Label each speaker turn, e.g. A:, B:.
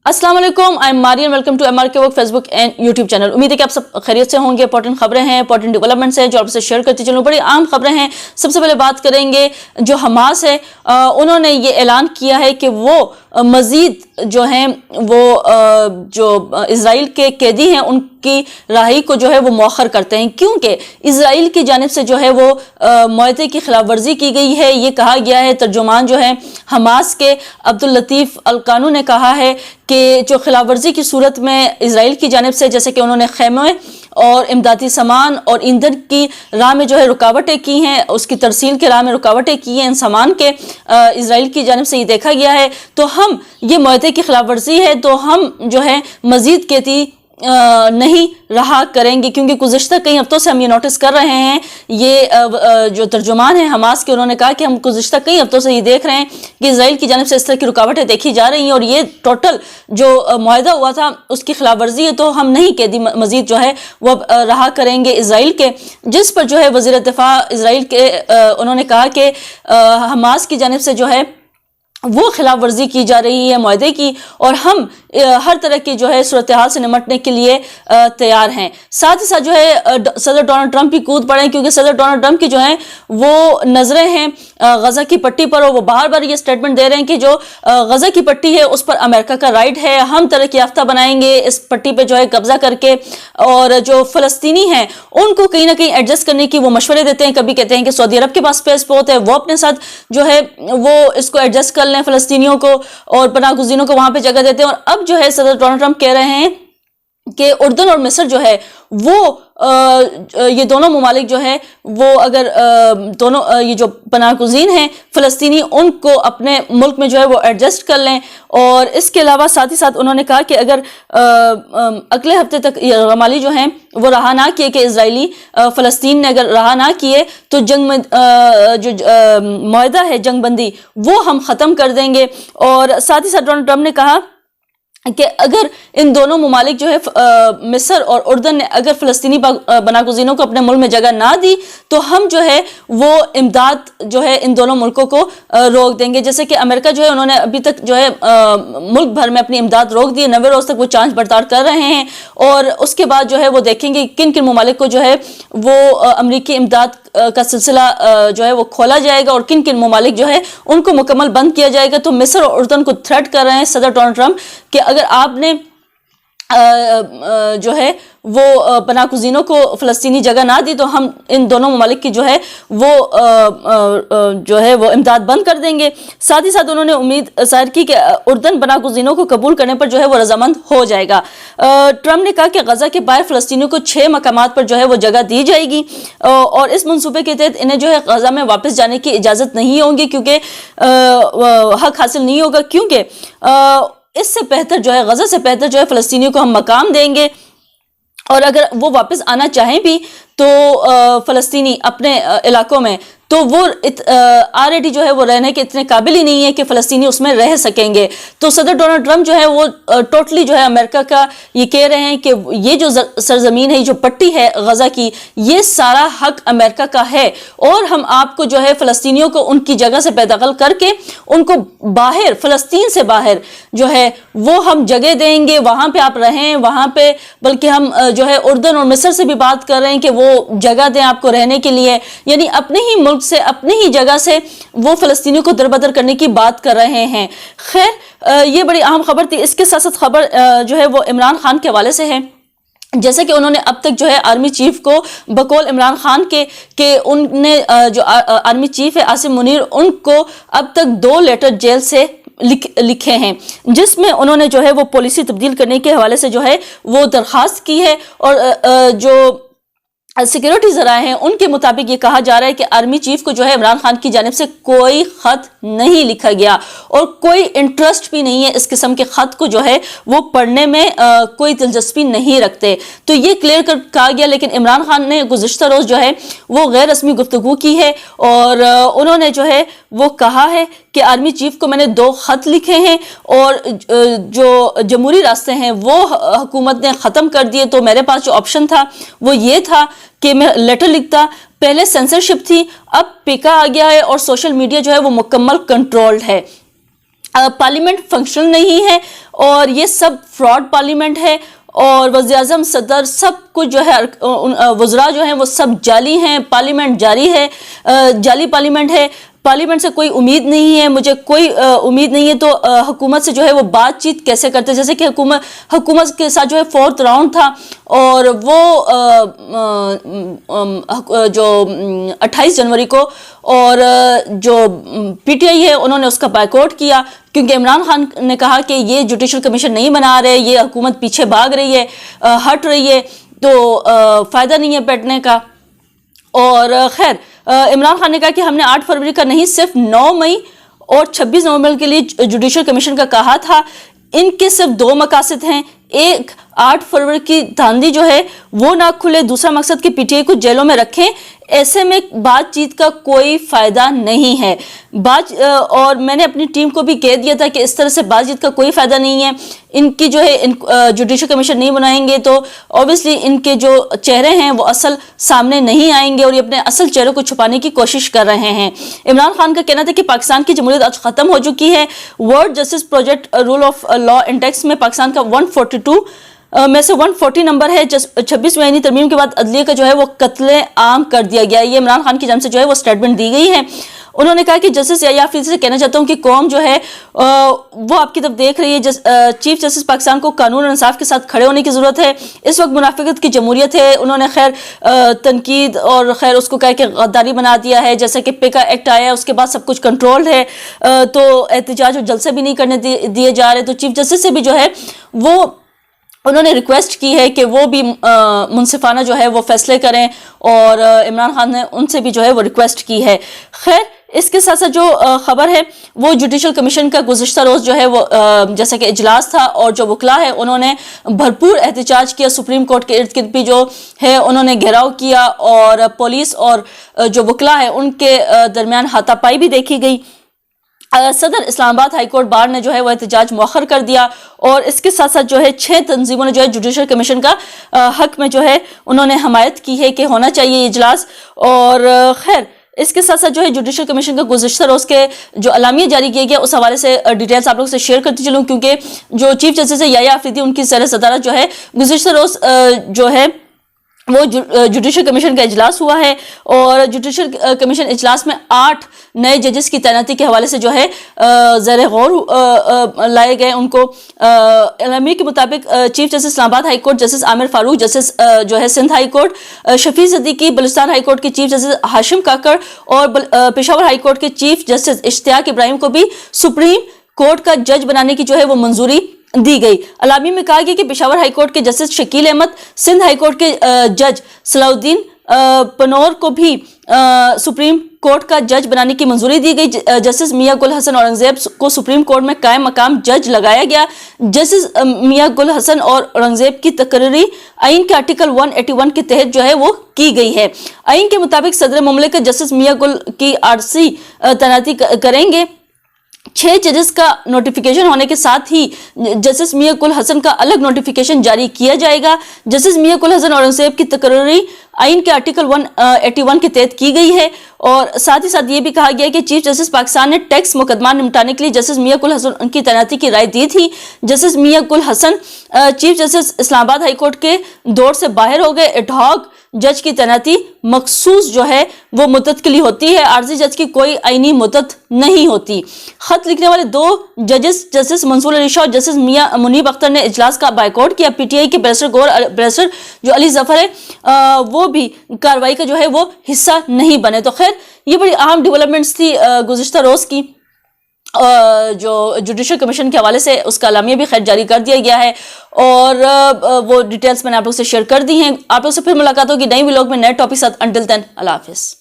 A: अस्सलाम वालेकुम, I am Marian. Welcome to MRK work Facebook and YouTube channel. उम्मीद है कि आप सब खैरियत से होंगे। इंपॉर्टेंट खबरें हैं, इंपॉर्टेंट डेवलपमेंट्स हैं जो आपसे शेयर करती चलूँ। बड़ी आम खबरें हैं। सबसे पहले बात करेंगे जो हमास है, उन्होंने ये ऐलान किया है कि वो मजीद जो हैं वो जो इजराइल के कैदी हैं उनकी रहाई को जो है वो मौखर करते हैं, क्योंकि इजराइल की जानिब से जो है वो मुआहदे की खिलाफ वर्जी की गई है। ये कहा गया है, तर्जुमान जो है हमास के अब्दुल लतीफ़ अल कानू ने कहा है कि जो खिलाफ वर्जी की सूरत में इजराइल की जानिब से, जैसे कि उन्होंने खैमे और इमदादी सामान और ईंधन की राह में जो है रुकावटें की हैं, उसकी तरसील के राह में रुकावटें की हैं इन सामान के, इजराइल की जानिब से ये देखा गया है। तो हम ये मुआहदे की खिलाफ वर्जी है तो हम जो है मजीद कैदी नहीं रहा करेंगे, क्योंकि गुज़िश्ता कई हफ्तों से हम ये नोटिस कर रहे हैं। ये जो तर्जुमान है हमास के, उन्होंने कहा कि हम गुज़िश्ता कई हफ्तों से ये देख रहे हैं कि इजराइल की जानिब से इस तरह की रुकावटें देखी जा रही हैं और ये टोटल जो मुआहदा हुआ था उसकी खिलाफ वर्जी है, तो हम नहीं कैदी मजीद जो है वो रहा करेंगे इजराइल के। जिस पर जो है वज़ीर दिफा इजराइल के उन्होंने कहा कि हमास की जानिब से जो है वो खिलाफ वर्जी की जा रही है मुआहदे की, और हम हर तरह की जो है सूरत हाल से निमटने के लिए तैयार हैं। साथ ही साथ जो है सदर डोनाल्ड ट्रंप भी कूद पड़े हैं, क्योंकि सदर डोनाल्ड ट्रंप की जो है वो नज़रें हैं गज़ा की पट्टी पर, और वो बार बार ये स्टेटमेंट दे रहे हैं कि जो गज़ा की पट्टी है उस पर अमेरिका का राइट है, हम तरक्की याफ्ता बनाएंगे इस पट्टी पर जो है कब्जा करके, और जो फ़लस्तीनी हैं उनको कहीं ना कहीं एडजस्ट करने की वो मशवरे देते हैं। कभी कहते हैं कि सऊदी अरब के पास स्पेस बहुत है, वो अपने साथ जो है वो इसको एडजस्ट कर लें फ़लस्तीनियों को, और पनाह गुज़ीनों को वहाँ पर जगह देते हैं। और अब जो है सदर डोनाल्ड ट्रंप कह रहे हैं कि उर्दन और मिस्र जो है वो ये दोनों ममालिक जो है वो अगर दोनों ये जो पनाह गुज़ीन हैं फ़लस्तीनी, उनको अपने मुल्क में जो है वो एडजस्ट कर लें। और इसके अलावा साथ ही साथ उन्होंने कहा कि अगर अगले हफ्ते तक रमाली जो हैं वो रहा ना किए, कि इजरायली फ़लस्तीन ने अगर रहा ना किए, तो जंग में जो मुआहदा है जंग बंदी वो हम ख़त्म कर देंगे। और साथ ही साथ डोनाल्ड ट्रंप ने कहा कि अगर इन दोनों ममालिक जो है मिस्र और उर्दन ने अगर फ़लस्तीनी पनाहगज़ीनों को अपने मुल्क में जगह ना दी, तो हम जो है वो इमदाद जो है इन दोनों मुल्कों को रोक देंगे। जैसे कि अमेरिका जो है उन्होंने अभी तक जो है मुल्क भर में अपनी इमदाद रोक दी है, 90 रोज़ तक वो जांच पड़ताल कर रहे हैं, और उसके बाद जो है वो देखेंगे किन किन ममालिक को जो है वो अमरीकी इमदाद का सिलसिला जो है वो खोला जाएगा और किन किन ममालिक जो है उनको मुकम्मल बंद किया जाएगा। तो मिस्र और उर्दन को थ्रेट कर रहे हैं सदर डोनाल्ड ट्रंप कि अगर आपने जो है वो पनाह गुज़ीनों को फ़लस्तीनी जगह ना दी, तो हम इन दोनों ममालिक की जो है वो जो है वो इमदाद बंद कर देंगे। साथ ही साथ उन्होंने उम्मीद ज़ाहिर की कि उर्दन पनाह गुज़ीनों को कबूल करने पर जो है वो रजामंद हो जाएगा। ट्रंप ने कहा कि गज़ा के बाहर फ़लस्तीनियों को 6 मकामात पर जो है वो जगह दी जाएगी, और इस मनसूबे के तहत इन्हें जो है गज़ा में वापस जाने की इजाज़त नहीं होगी, क्योंकि हक हासिल नहीं होगा, क्योंकि इससे बेहतर जो है गज़ा से बेहतर जो है फ़लस्तीनियों को हम मकाम देंगे, और अगर वो वापस आना चाहें भी तो फ़लस्तीनी अपने इलाकों में, तो वो ऑलरेडी जो है वो रहने के इतने काबिल ही नहीं है कि फ़लस्तीनी उसमें रह सकेंगे। तो सदर डोनाल्ड ट्रंप जो है वो टोटली जो है अमेरिका का ये कह रहे हैं कि ये जो सरजमीन है, जो पट्टी है गज़ा की, ये सारा हक अमेरिका का है, और हम आपको जो है फ़लस्तीनियों को उनकी जगह से बेदखल करके उनको बाहर, फ़लस्तीन से बाहर जो है वो हम जगह देंगे, वहाँ पर आप रहें, वहाँ पर बल्कि हम जो है उर्दन और मिस्र से भी बात कर रहे हैं कि वो जगह दें आपको रहने के लिए, यानी अपने ही मुल्क से, अपनी ही जगह से वो फ़लस्तीनियों को दरबदर करने की बात कर रहे हैं। खैर ये बड़ी अहम खबर थी। इसके साथ साथ खबर जो है वो इमरान खान के हवाले से है। जैसे कि उन्होंने अब तक जो है आर्मी चीफ को बकौल इमरान खान के उनने जो आर्मी चीफ है आसिम मुनीर, उनको अब तक 2 लेटर जेल से लिखे हैं, जिसमें उन्होंने जो है वो पॉलिसी तब्दील करने के हवाले से जो है वो दरख्वास्त की है। और जो सिक्योरिटी ज़राए हैं उनके मुताबिक ये कहा जा रहा है कि आर्मी चीफ को जो है इमरान खान की जानिब से कोई ख़त नहीं लिखा गया, और कोई इंटरेस्ट भी नहीं है इस किस्म के ख़त को जो है वो पढ़ने में कोई दिलचस्पी नहीं रखते। तो ये क्लियर कर कहा गया। लेकिन इमरान खान ने गुज़िश्ता रोज़ जो है वो गैर रस्मी गुफ्तगू की है, और उन्होंने जो है वो कहा है कि आर्मी चीफ को मैंने 2 ख़त लिखे हैं, और जो जमहूरी रास्ते हैं वो हुकूमत ने ख़त्म कर दिए, तो मेरे पास जो ऑप्शन था वो ये था कि मैं लेटर लिखता। पहले सेंसरशिप थी, अब पिका आ गया है, और सोशल मीडिया जो है वो मुकम्मल कंट्रोल्ड है। پارلیمنٹ فنکشنل نہیں ہے اور یہ سب فراڈ پارلیمنٹ ہے، اور وزیر اعظم، صدر، سب کچھ جو ہے وزراء جو ہیں وہ سب جعلی ہیں، پارلیمنٹ جاری ہے، جعلی پارلیمنٹ ہے، پارلیمنٹ سے کوئی امید نہیں ہے، مجھے کوئی امید نہیں ہے، تو حکومت سے جو ہے وہ بات چیت کیسے کرتے؟ جیسے کہ حکومت کے ساتھ جو ہے 4th راؤنڈ تھا اور وہ جو 28 جنوری کو، اور جو پی ٹی آئی ہے انہوں نے اس کا بائیکاٹ کیا، کیونکہ عمران خان نے کہا کہ یہ جوڈیشل کمیشن نہیں بنا رہے، یہ حکومت پیچھے بھاگ رہی ہے، ہٹ رہی ہے، تو فائدہ نہیں ہے بیٹھنے کا۔ اور خیر عمران خان نے کہا کہ ہم نے 8 فروری کا نہیں، صرف 9 مئی اور 26 نومبر کے لیے جوڈیشل کمیشن کا کہا تھا۔ ان کے صرف 2 مقاصد ہیں، ایک 8 فروری کی دھاندلی جو ہے وہ نہ کھلے، دوسرا مقصد کہ پی ٹی آئی کو جیلوں میں رکھیں۔ ایسے میں بات چیت کا کوئی فائدہ نہیں ہے، اور میں نے اپنی ٹیم کو بھی کہہ دیا تھا کہ اس طرح سے بات چیت کا کوئی فائدہ نہیں ہے، ان کی جو ہے جوڈیشل کمیشن نہیں بنائیں گے تو اوبیسلی ان کے جو چہرے ہیں وہ اصل سامنے نہیں آئیں گے، اور یہ اپنے اصل چہرے کو چھپانے کی کوشش کر رہے ہیں۔ عمران خان کا کہنا تھا کہ پاکستان کی جمہوریت آج ختم ہو چکی ہے۔ World Justice Project Rule of Law Index میں پاکستان کا 142 میں سے 140 نمبر ہے۔ 26 مئی ترمیم کے بعد عدلیہ کا جو ہے وہ قتل عام کر دیا گیا۔ یہ عمران خان کی جانب سے جو ہے وہ سٹیٹمنٹ دی گئی ہے۔ انہوں نے کہا کہ جسٹس یحییٰ آفریدی سے کہنا چاہتا ہوں کہ قوم جو ہے وہ آپ کی طرف دیکھ رہی ہے۔ چیف جسٹس پاکستان کو قانون اور انصاف کے ساتھ کھڑے ہونے کی ضرورت ہے۔ اس وقت منافقت کی جمہوریت ہے۔ انہوں نے خیر تنقید اور خیر اس کو کہا کہ غداری بنا دیا ہے، جیسا کہ پیکا ایکٹ آیا ہے اس کے بعد سب کچھ کنٹرولڈ ہے، تو احتجاج اور جلسے بھی نہیں کرنے دیے جا رہے۔ تو چیف جسٹس سے بھی جو ہے وہ انہوں نے ریکویسٹ کی ہے کہ وہ بھی منصفانہ جو ہے وہ فیصلے کریں، اور عمران خان نے ان سے بھی جو ہے وہ ریکویسٹ کی ہے۔ خیر اس کے ساتھ ساتھ جو خبر ہے وہ جوڈیشل کمیشن کا گزشتہ روز جو ہے وہ جیسا کہ اجلاس تھا، اور جو وکلاء ہے انہوں نے بھرپور احتجاج کیا، سپریم کورٹ کے ارد گرد بھی جو ہے انہوں نے گھیراؤ کیا، اور پولیس اور جو وکلاء ہے ان کے درمیان ہاتھا پائی بھی دیکھی گئی۔ صدر اسلام آباد ہائی کورٹ بار نے جو ہے وہ احتجاج مؤخر کر دیا، اور اس کے ساتھ ساتھ جو ہے 6 تنظیموں نے جو ہے جوڈیشل کمیشن کا حق میں جو ہے انہوں نے حمایت کی ہے کہ ہونا چاہیے یہ اجلاس۔ اور خیر اس کے ساتھ ساتھ جو ہے جوڈیشل کمیشن کا گزشتہ روز کے جو اعلامیہ جاری کیا گیا اس حوالے سے ڈیٹیلز آپ لوگوں سے شیئر کرتی چلوں، کیونکہ جو چیف جسٹس ہے یحییٰ آفریدی ان کی زیر صدارت جو ہے گزشتہ روز جو ہے وہ جوڈیشل کمیشن کا اجلاس ہوا ہے، اور جوڈیشل کمیشن اجلاس میں 8 نئے ججز کی تعیناتی کے حوالے سے جو ہے زیر غور لائے گئے۔ ان کو اعلامیہ کے مطابق چیف جسٹس اسلام آباد ہائی کورٹ جسٹس عامر فاروق، جسٹس جو ہے سندھ ہائی کورٹ شفیع صدیقی، بلوچستان ہائی کورٹ کے چیف جسٹس ہاشم کاکڑ، اور پشاور ہائی کورٹ کے چیف جسٹس اشتیاق ابراہیم کو بھی سپریم کورٹ کا جج بنانے کی جو ہے وہ منظوری دی گئی۔ اعلامیہ میں کہا گیا کہ پشاور ہائی کورٹ کے justice Shakeel Ahmed, Sindh high court کے جج صلاح الدین پنور کو بھی سپریم کورٹ کا جج بنانے کی منظوری دی گئی۔ جسٹس میاں گل حسن اورنگزیب کو سپریم کورٹ میں قائم مقام جج لگایا گیا۔ جسٹس میاں گل حسن اور اورنگزیب کی تقرری آئین کے آرٹیکل 181 کے تحت جو ہے وہ کی گئی ہے۔ آئین کے مطابق صدر مملکت جسٹس میاں گل کی عارضی تعیناتی کریں گے۔ 6 ججز کا نوٹیفیکیشن ہونے کے ساتھ ہی جسٹس میاں گل حسن کا الگ نوٹیفیکیشن جاری کیا جائے گا۔ جسٹس میاں گل حسن اورنگزیب کی تقرری آئین کے آرٹیکل 181 کے تحت کی گئی ہے، اور ساتھ ہی ساتھ یہ بھی کہا گیا ہے کہ چیف جسٹس پاکستان نے ٹیکس مقدمہ نمٹانے کے لیے جسٹس میاں گل حسن کی تعیناتی کی رائے دی تھی۔ جسٹس میاں گل حسن چیف جسٹس اسلام آباد ہائی کورٹ کے دور سے باہر ہو گئے۔ ایڈ ہاک جج کی تعیناتی مخصوص جو ہے وہ مدت کے لیے ہوتی ہے، عارضی جج کی کوئی آئینی مدت نہیں ہوتی۔ خط لکھنے والے 2 ججز جسٹس منصور علی شاہ اور جسٹس میاں منیب اختر نے اجلاس کا بائیکاٹ کیا۔ پی ٹی آئی کے بیرسٹر جو علی ظفر ہے وہ بھی کارروائی کا جو ہے وہ حصہ نہیں بنے۔ تو خیر یہ بڑی اہم ڈیولپمنٹس تھی گزشتہ روز کی، جو جوڈیشل کمیشن کے حوالے سے اس کا اعلامیہ بھی خیر جاری کر دیا گیا ہے، اور وہ ڈیٹیلز میں نے آپ لوگ سے شیئر کر دی ہیں۔ آپ لوگ سے پھر ملاقات ہوگی نئی ولاگ میں نئے ٹاپک ساتھ۔ انٹل دین اللہ حافظ۔